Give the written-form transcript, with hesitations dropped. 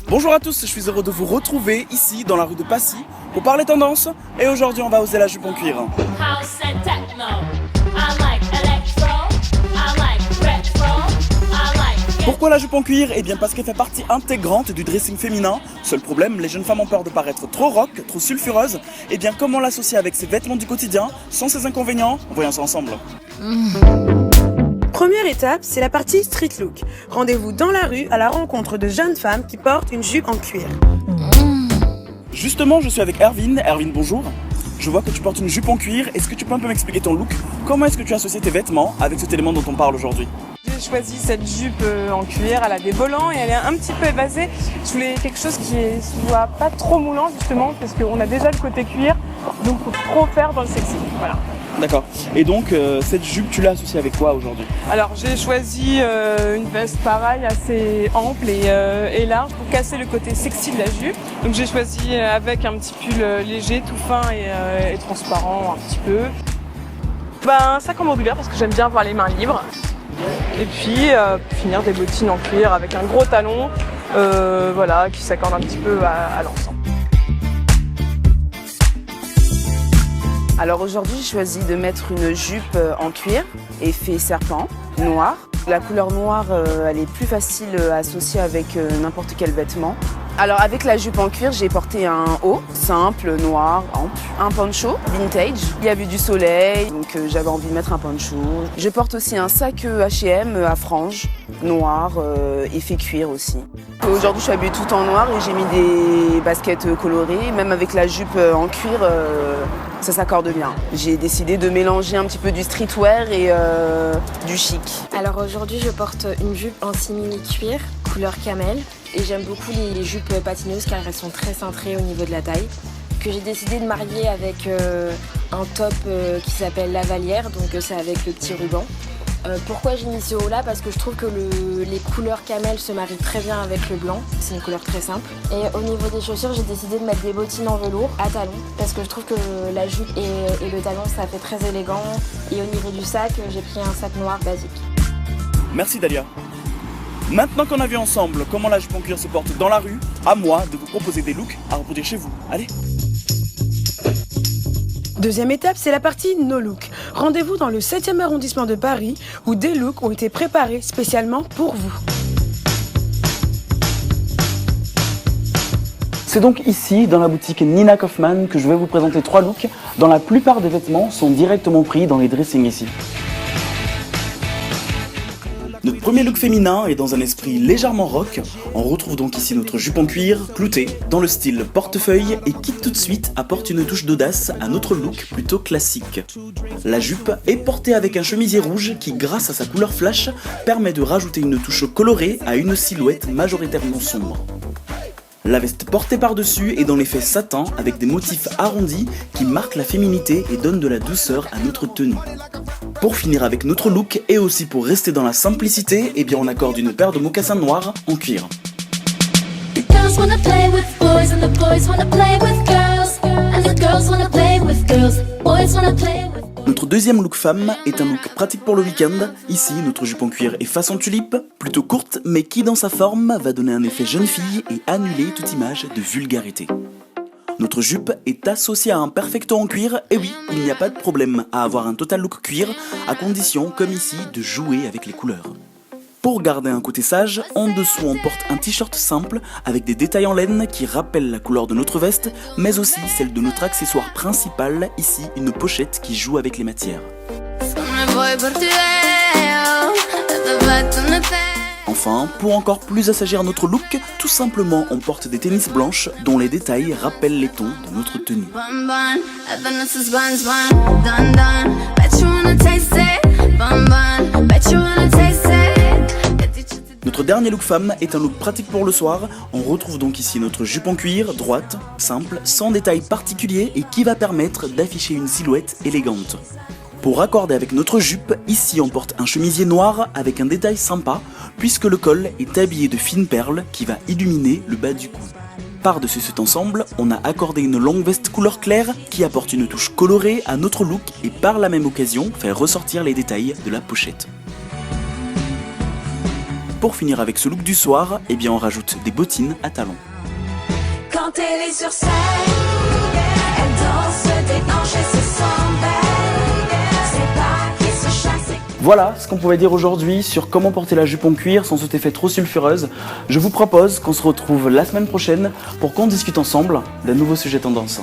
Bonjour à tous, je suis heureux de vous retrouver ici dans la rue de Passy pour parler tendance et aujourd'hui on va oser la jupe en cuir. House and techno. I like electro. I like retro. I like. Pourquoi la jupe en cuir? Eh bien parce qu'elle fait partie intégrante du dressing féminin. Seul problème, les jeunes femmes ont peur de paraître trop rock, trop sulfureuses. Eh bien comment l'associer avec ses vêtements du quotidien sans ses inconvénients? Voyons ça ensemble. Première étape, c'est la partie street look. Rendez-vous dans la rue à la rencontre de jeunes femmes qui portent une jupe en cuir. Justement, je suis avec Erwin. Erwin, bonjour. Je vois que tu portes une jupe en cuir. Est-ce que tu peux un peu m'expliquer ton look? Comment est-ce que tu associes tes vêtements avec cet élément dont on parle aujourd'hui? J'ai choisi cette jupe en cuir, elle a des volants et elle est un petit peu évasée. Je voulais quelque chose qui soit pas trop moulant justement parce qu'on a déjà le côté cuir, donc faut trop faire dans le sexy. Voilà. D'accord. Et donc, cette jupe, tu l'as associée avec quoi aujourd'hui? Alors j'ai choisi une veste pareille assez ample et large pour casser le côté sexy de la jupe. Donc j'ai choisi avec un petit pull léger, tout fin et transparent un petit peu. Un sac en bandoulière parce que j'aime bien avoir les mains libres. Et puis finir des bottines en cuir avec un gros talon qui s'accorde un petit peu à l'ensemble. Alors aujourd'hui, j'ai choisi de mettre une jupe en cuir, effet serpent, noir. La couleur noire, elle est plus facile à associer avec n'importe quel vêtement. Alors avec la jupe en cuir, j'ai porté un haut, simple, noir, ample, un poncho, vintage. Il y avait du soleil, donc j'avais envie de mettre un poncho. Je porte aussi un sac H&M à franges, noir, effet cuir aussi. Aujourd'hui, je suis habillée tout en noir et j'ai mis des baskets colorées. Même avec la jupe en cuir, ça s'accorde bien. J'ai décidé de mélanger un petit peu du streetwear et du chic. Alors aujourd'hui, je porte une jupe en simili cuir, couleur camel. Et j'aime beaucoup les jupes patineuses car elles sont très cintrées au niveau de la taille. Que j'ai décidé de marier avec un top qui s'appelle Lavalière, donc c'est avec le petit ruban. Pourquoi j'ai mis ce haut là? Parce que je trouve que les couleurs camel se marient très bien avec le blanc. C'est une couleur très simple. Et au niveau des chaussures, j'ai décidé de mettre des bottines en velours à talons. Parce que je trouve que la jupe et le talon, ça fait très élégant. Et au niveau du sac, j'ai pris un sac noir basique. Merci Dalia. Maintenant qu'on a vu ensemble comment la jupe en cuir se porte dans la rue, à moi de vous proposer des looks à reproduire chez vous. Allez! Deuxième étape, c'est la partie no look. Rendez-vous dans le 7e arrondissement de Paris où des looks ont été préparés spécialement pour vous. C'est donc ici, dans la boutique Nina Kaufman, que je vais vous présenter 3 looks dont la plupart des vêtements sont directement pris dans les dressings ici. Notre premier look féminin est dans un esprit légèrement rock. On retrouve donc ici notre jupe en cuir, cloutée, dans le style portefeuille et qui tout de suite apporte une touche d'audace à notre look plutôt classique. La jupe est portée avec un chemisier rouge qui, grâce à sa couleur flash, permet de rajouter une touche colorée à une silhouette majoritairement sombre. La veste portée par-dessus est dans l'effet satin avec des motifs arrondis qui marquent la féminité et donnent de la douceur à notre tenue. Pour finir avec notre look et aussi pour rester dans la simplicité, eh bien on accorde une paire de mocassins noirs en cuir. The girls wanna play with boys and the boys wanna play with girls and the girls wanna play with girls. Boys wanna play with. Notre deuxième look femme est un look pratique pour le week-end. Ici, notre jupe en cuir est façon tulipe, plutôt courte, mais qui dans sa forme va donner un effet jeune fille et annuler toute image de vulgarité. Notre jupe est associée à un perfecto en cuir, et oui, il n'y a pas de problème à avoir un total look cuir, à condition, comme ici, de jouer avec les couleurs. Pour garder un côté sage, en dessous on porte un t-shirt simple avec des détails en laine qui rappellent la couleur de notre veste, mais aussi celle de notre accessoire principal, ici une pochette qui joue avec les matières. Enfin, pour encore plus assagir notre look, tout simplement on porte des tennis blanches dont les détails rappellent les tons de notre tenue. Notre dernier look femme est un look pratique pour le soir. On retrouve donc ici notre jupe en cuir, droite, simple, sans détails particuliers et qui va permettre d'afficher une silhouette élégante. Pour raccorder avec notre jupe, ici on porte un chemisier noir avec un détail sympa, puisque le col est habillé de fines perles qui va illuminer le bas du cou. Par-dessus cet ensemble, on a accordé une longue veste couleur claire qui apporte une touche colorée à notre look et par la même occasion fait ressortir les détails de la pochette. pour finir avec ce look du soir, eh bien on rajoute des bottines à talons. Quand elle est sur scène, elle danse des hanches et se sent belle. C'est pas qui se chasse. Voilà ce qu'on pouvait dire aujourd'hui sur comment porter la jupe en cuir sans cet effet trop sulfureuse. Je vous propose qu'on se retrouve la semaine prochaine pour qu'on discute ensemble d'un nouveau sujet tendance.